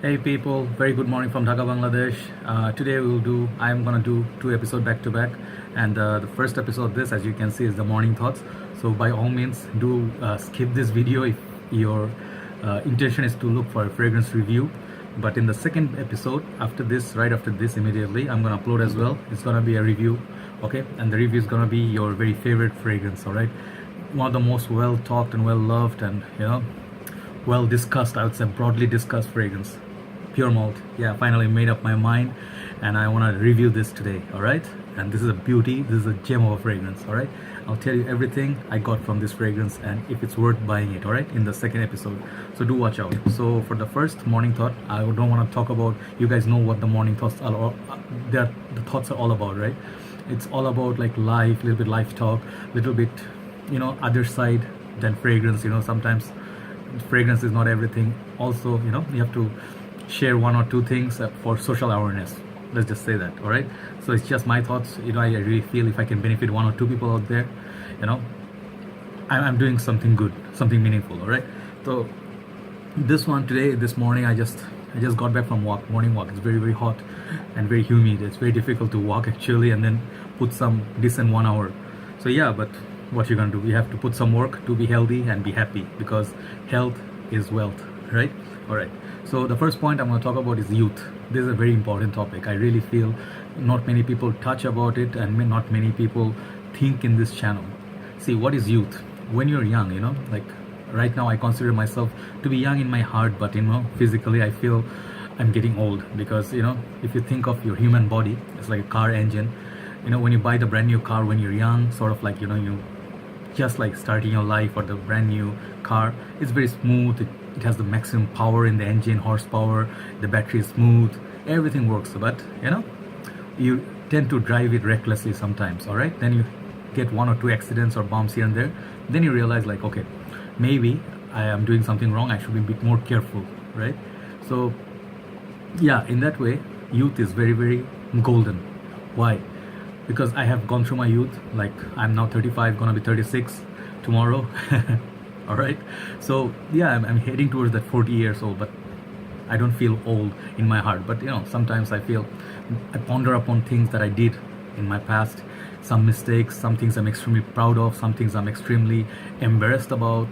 Hey people, very good morning from Dhaka, Bangladesh. Today I'm gonna do two episodes back to back, and the first episode, this as you can see, is the morning thoughts. So by all means, do skip this video if your intention is to look for a fragrance review. But in the second episode, right after this, immediately, I'm gonna upload as well. It's gonna be a review, okay? And the review is gonna be your very favorite fragrance, all right? One of the most well talked and well loved and well discussed, I would say broadly discussed fragrance, pure malt. Yeah, finally made up my mind, and I want to review this today. All right, and this is a beauty, this is a gem of a fragrance. All right, I'll tell you everything I got from this fragrance and if it's worth buying it. All right, in the second episode, so do watch out. So for the first morning thought, I don't want to talk about, you guys know what the morning thoughts are all, the thoughts are all about, right? It's all about like life, little bit life talk, little bit other side than fragrance. Sometimes fragrance is not everything. Also, you have to share one or two things for social awareness. Let's just say that. All right, so it's just my thoughts. I really feel if I can benefit one or two people out there, I'm doing something good, something meaningful. All right, so this morning, I just got back from morning walk. It's very, very hot and very humid. It's very difficult to walk actually, and then put some decent 1 hour. So yeah, but what you're gonna do, you have to put some work to be healthy and be happy, because health is wealth, right? All right, so the first point I'm going to talk about is youth. This is a very important topic. I really feel not many people touch about it, and not many people think in this channel. See, what is youth? When you're young, like right now I consider myself to be young in my heart, but physically I feel I'm getting old, because if you think of your human body, it's like a car engine. When you buy the brand new car when you're young, sort of like you just like starting your life, or the brand new car, it's very smooth. It has the maximum power in the engine, horsepower, the battery is smooth, everything works. But you tend to drive it recklessly sometimes. All right, then you get one or two accidents or bumps here and there. Then you realize like, okay, maybe I am doing something wrong, I should be a bit more careful, right? So yeah, in that way, youth is very, very golden. Why? Because I have gone through my youth. Like, I'm now 35, gonna be 36 tomorrow. All right, so yeah, I'm heading towards that 40 years old, but I don't feel old in my heart. But sometimes I ponder upon things that I did in my past, some mistakes, some things I'm extremely proud of, some things I'm extremely embarrassed about.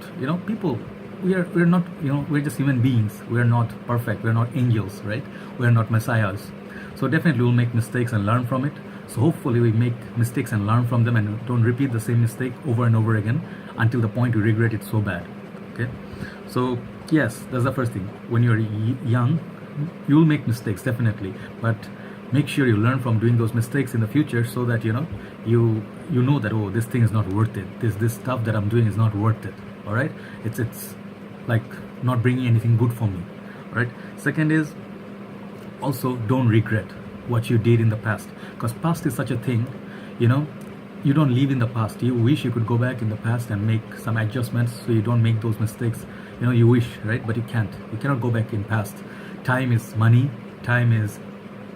People, we're not, we're just human beings. We're not perfect, we're not angels, right? We're not messiahs. So definitely we'll make mistakes and learn from it. So hopefully we make mistakes and learn from them, and don't repeat the same mistake over and over again until the point you regret it so bad. Okay, so yes, that's the first thing. When you're young, you'll make mistakes definitely, but make sure you learn from doing those mistakes in the future, so that you know that, oh, this thing is not worth it. This stuff that I'm doing is not worth it. All right, it's like not bringing anything good for me. All right. Second is, also don't regret what you did in the past, because past is such a thing. You don't live in the past. You wish you could go back in the past and make some adjustments so you don't make those mistakes. You wish, right? But you can't. You cannot go back in past. Time is money. Time is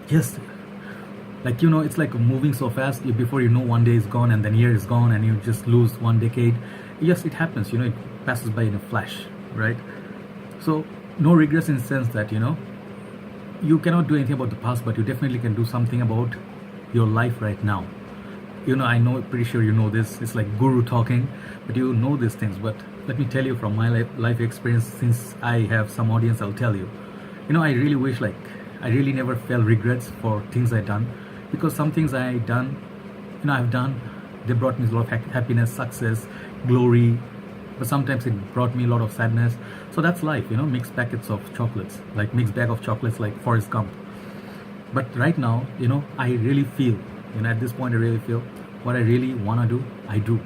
just like, it's like moving so fast. Before you know, one day is gone, and then year is gone, and you just lose one decade. Yes, it happens. It passes by in a flash, right? So no regrets, in the sense that you cannot do anything about the past, but you definitely can do something about your life right now. I know, pretty sure you know this. It's like guru talking, but you know these things. But let me tell you from my life experience, since I have some audience, I'll tell you. I really wish, like, I really never felt regrets for things I done, because some things I've done, they brought me a lot of happiness, success, glory. But sometimes it brought me a lot of sadness. So that's life, mixed packets of chocolates, like mixed bag of chocolates, like Forrest Gump. But right now, I really feel, at this point, I really feel what I really want to do, I do.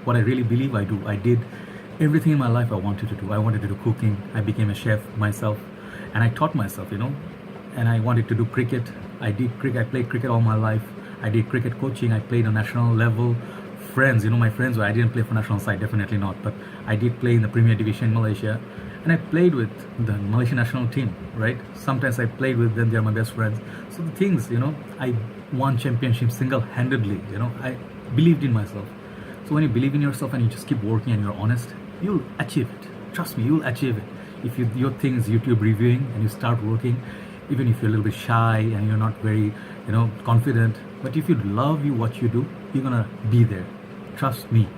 What I really believe, I do. I did everything in my life I wanted to do. I wanted to do cooking. I became a chef myself, and I taught myself, and I wanted to do cricket. I played cricket all my life. I did cricket coaching. I played on national level. Friends, my friends, I didn't play for national side, definitely not, but I did play in the Premier Division in Malaysia, and I played with the Malaysian national team, right? Sometimes I played with them, they're my best friends. So the things, I won championships single-handedly. I believed in myself. So when you believe in yourself and you just keep working and you're honest, you'll achieve it. Trust me, you'll achieve it. If your thing is YouTube reviewing and you start working, even if you're a little bit shy and you're not very, confident, but if you love what you do, you're gonna be there. Trust me,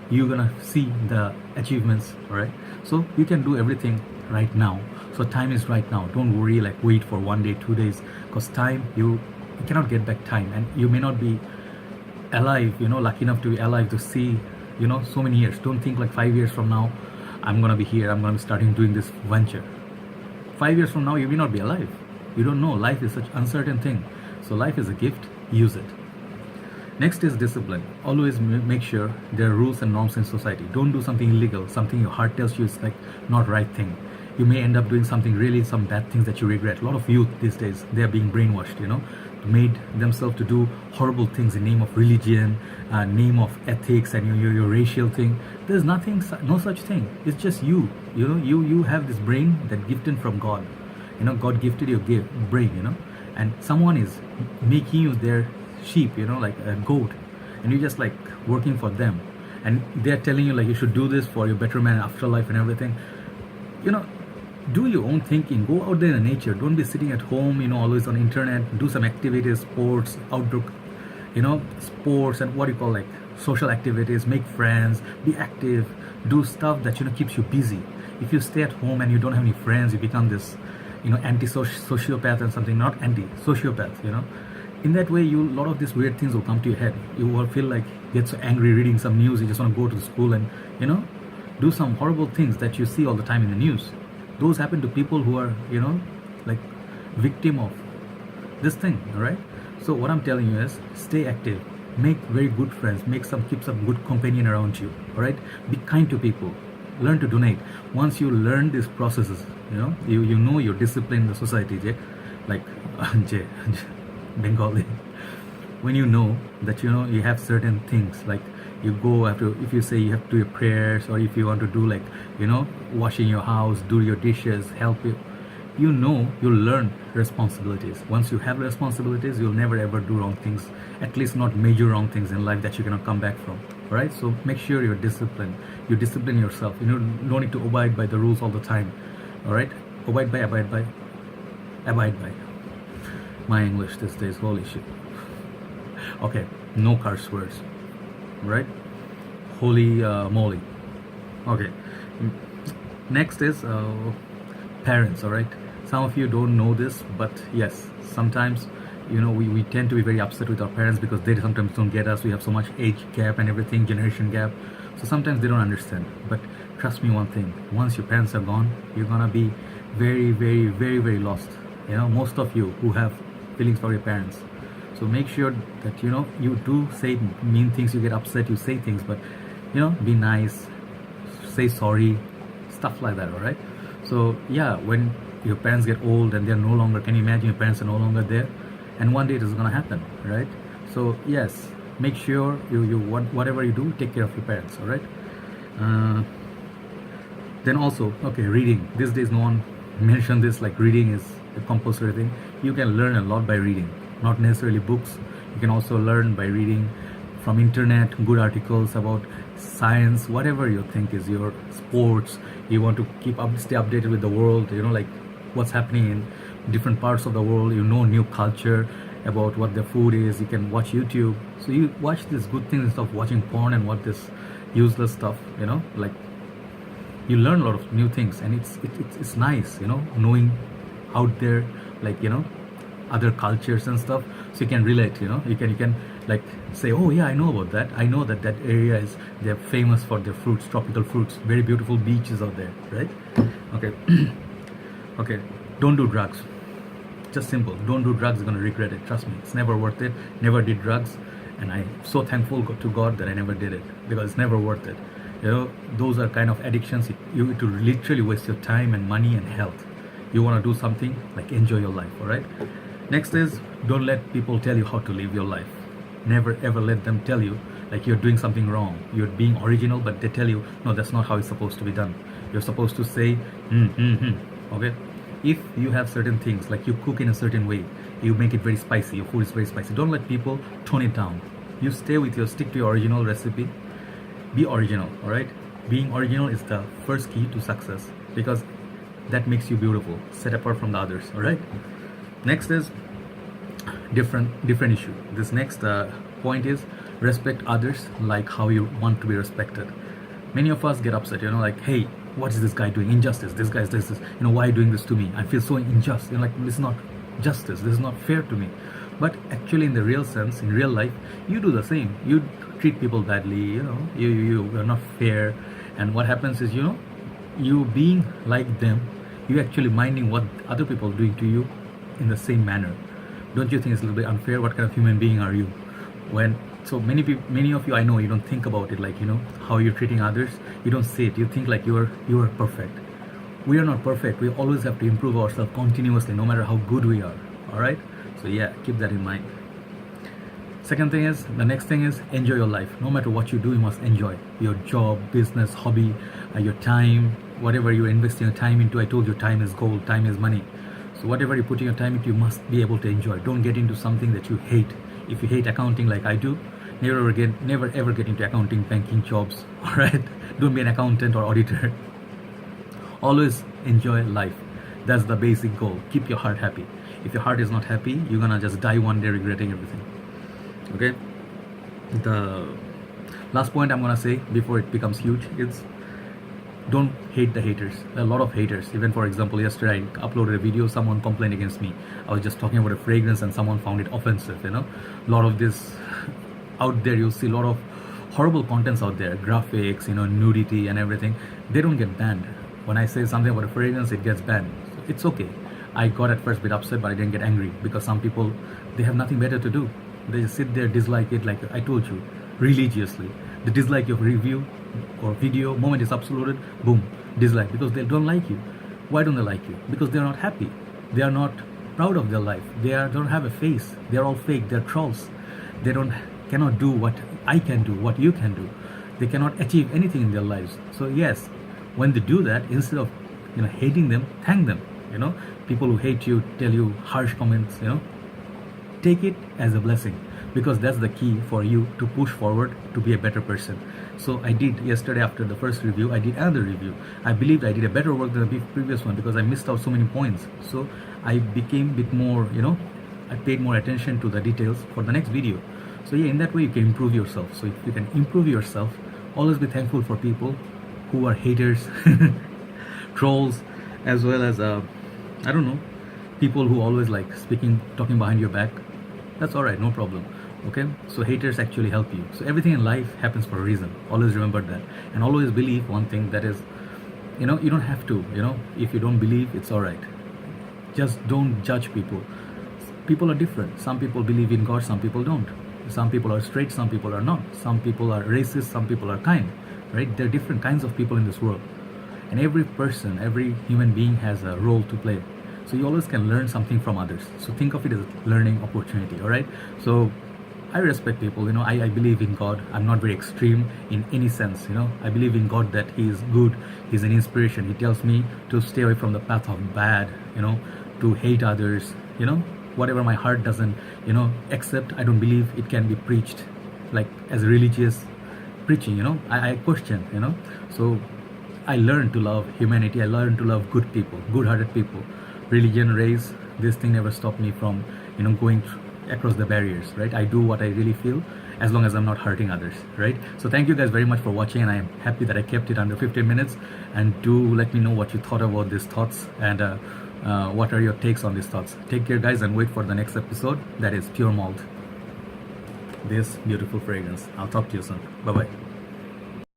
you're gonna see the achievements. All right, so you can do everything right now. So time is right now. Don't worry, like wait for 1 day, 2 days, because time, you cannot get back time, and you may not be alive, lucky enough to be alive to see, so many years. Don't think like 5 years from now, I'm gonna be here, I'm gonna be starting doing this venture. 5 years from now, you may not be alive. You don't know. Life is such uncertain thing. So life is a gift. Use it. Next is discipline. Always make sure there are rules and norms in society. Don't do something illegal, something your heart tells you is like not right thing. You may end up doing something really, some bad things that you regret. A lot of youth these days, they are being brainwashed, made themselves to do horrible things in name of religion, name of ethics, and your racial thing. There's nothing, no such thing. It's just you. You have this brain that gifted from God. God gifted your brain, and someone is making you their sheep, like a goat, and you're just like working for them, and they're telling you like you should do this for your betterment, afterlife, and everything. Do your own thinking. Go out there in nature. Don't be sitting at home, always on internet. Do some activities, sports, outdoor, sports, and what do you call like social activities. Make friends. Be active. Do stuff that keeps you busy. If you stay at home and you don't have any friends, you become this anti-sociopath and something. Not anti-sociopath. In that way, a lot of these weird things will come to your head. You will feel like get so angry reading some news. You just want to go to the school and do some horrible things that you see all the time in the news. Those happen to people who are like victim of this thing. All right, so what I'm telling you is stay active, make very good friends, keep some good companion around you. All right, be kind to people, learn to donate. Once you learn these processes, you know your discipline in the society, like Bengali. When you know that you have certain things, like you go after, if you say you have to do your prayers, or if you want to do like washing your house, do your dishes, help you'll learn responsibilities. Once you have responsibilities, you'll never ever do wrong things, at least not major wrong things in life that you cannot come back from. All right, so make sure you're disciplined. You discipline yourself. Don't need to abide by the rules all the time. All right, abide by. My English these days, holy shit. Okay, no curse words, right? Holy moly. Okay, next is parents. All right, some of you don't know this, but yes, sometimes we tend to be very upset with our parents because they sometimes don't get us. We have so much age gap and everything, generation gap, so sometimes they don't understand. But trust me one thing, once your parents are gone, you're gonna be very, very, very, very lost. Most of you who have feelings for your parents, so make sure that you do say mean things, you get upset, you say things, but be nice, say sorry, stuff like that. All right, so yeah, when your parents get old and they're no longer, can you imagine your parents are no longer there, and one day it is going to happen, right? So yes, make sure you whatever you do, take care of your parents. All right, then also, okay, reading. These days no one mentioned this, like reading is a compulsory thing. You can learn a lot by reading, not necessarily books. You can also learn by reading from internet, good articles about science, whatever you think is your sports. You want to stay updated with the world, like what's happening in different parts of the world. New culture about what the food is. You can watch YouTube. So you watch these good things instead of watching porn and what this useless stuff. Like you learn a lot of new things, and it's nice, knowing out there, like other cultures and stuff, so you can relate. You can like say, oh yeah, I know about that. I know that area they're famous for their fruits, tropical fruits, very beautiful beaches out there, right? Okay. Okay, don't do drugs. Just simple, don't do drugs. You're gonna regret it, trust me. It's never worth it. Never did drugs, and I'm so thankful to God that I never did it, because it's never worth it. Those are kind of addictions. You to literally waste your time and money and health. You want to do something, like enjoy your life. All right, next is don't let people tell you how to live your life. Never ever let them tell you like you're doing something wrong. You're being original, but they tell you, no, that's not how it's supposed to be done. You're supposed to say okay. If you have certain things, like you cook in a certain way, you make it very spicy, your food is very spicy, don't let people tone it down. You stick to your original recipe. Be original. All right, being original is the first key to success, because that makes you beautiful, set apart from the others. All right. Next is different issue. This next point is respect others like how you want to be respected. Many of us get upset, like, hey, what is this guy doing? Injustice. This guy is this, why are you doing this to me? I feel so unjust. Like, this is not justice. This is not fair to me. But actually, in the real sense, in real life, you do the same. You treat people badly. You are not fair. And what happens is, you being like them, you actually minding what other people are doing to you in the same manner. Don't you think it's a little bit unfair? What kind of human being are you? So many of you, I know, you don't think about it, like, how you're treating others. You don't see it. You think like you are perfect. We are not perfect. We always have to improve ourselves continuously, no matter how good we are. All right. So yeah, keep that in mind. The next thing is enjoy your life. No matter what you do, you must enjoy your job, business, hobby, your time, whatever you're investing your time into. I told you, time is gold, time is money. So whatever you're putting your time into, you must be able to enjoy. Don't get into something that you hate. If you hate accounting like I do, never ever get into accounting, banking jobs. All right. Don't be an accountant or auditor. Always enjoy life. That's the basic goal. Keep your heart happy. If your heart is not happy, you're gonna just die one day regretting everything. Okay. The last point I'm gonna say before it becomes huge is don't hate the haters. There are a lot of haters. Even, for example, yesterday I uploaded a video, someone complained against me. I was just talking about a fragrance and someone found it offensive. A lot of this out there, you'll see a lot of horrible contents out there, graphics, nudity and everything. They don't get banned. When I say something about a fragrance, it gets banned. So it's okay. I got at first a bit upset, but I didn't get angry, because some people, they have nothing better to do. They just sit there, dislike it, like I told you, religiously. They dislike your review or video. Moment is uploaded, boom, dislike, because they don't like you. Why don't they like you? Because they're not happy. They are not proud of their life. They don't have a face. They're all fake. They're trolls. They cannot do what I can do, what you can do. They cannot achieve anything in their lives. So yes, when they do that, instead of hating them, thank them. People who hate you, tell you harsh comments, take it as a blessing, because that's the key for you to push forward to be a better person. So I did yesterday, after the first review, I did another review. I believed I did a better work than the previous one, because I missed out so many points. So I became a bit more, I paid more attention to the details for the next video. So yeah, in that way you can improve yourself. So if you can improve yourself, always be thankful for people who are haters, trolls, as well as people who always like talking behind your back. That's all right, no problem. Okay, so haters actually help you. So everything in life happens for a reason. Always remember that, and always believe one thing, that is, you don't have to. If you don't believe, it's all right. Just don't judge people. People are different. Some people believe in God, some people don't. Some people are straight, some people are not. Some people are racist, some people are kind. Right? There are different kinds of people in this world, and every person, every human being has a role to play. So you always can learn something from others. So think of it as a learning opportunity. All right. So I respect people. I believe in God. I'm not very extreme in any sense. I believe in God, that He is good. He's an inspiration. He tells me to stay away from the path of bad. To hate others. Whatever my heart doesn't, accept, I don't believe it can be preached, like as religious preaching. I question. So I learned to love humanity. I learned to love good people, good-hearted people. Religion, race, this thing never stopped me from, going across the barriers, right? I do what I really feel, as long as I'm not hurting others, right? So thank you guys very much for watching, and I am happy that I kept it under 15 minutes. And do let me know what you thought about these thoughts, and what are your takes on these thoughts. Take care, guys, and wait for the next episode. That is Pure Malt, this beautiful fragrance. I'll talk to you soon. Bye-bye.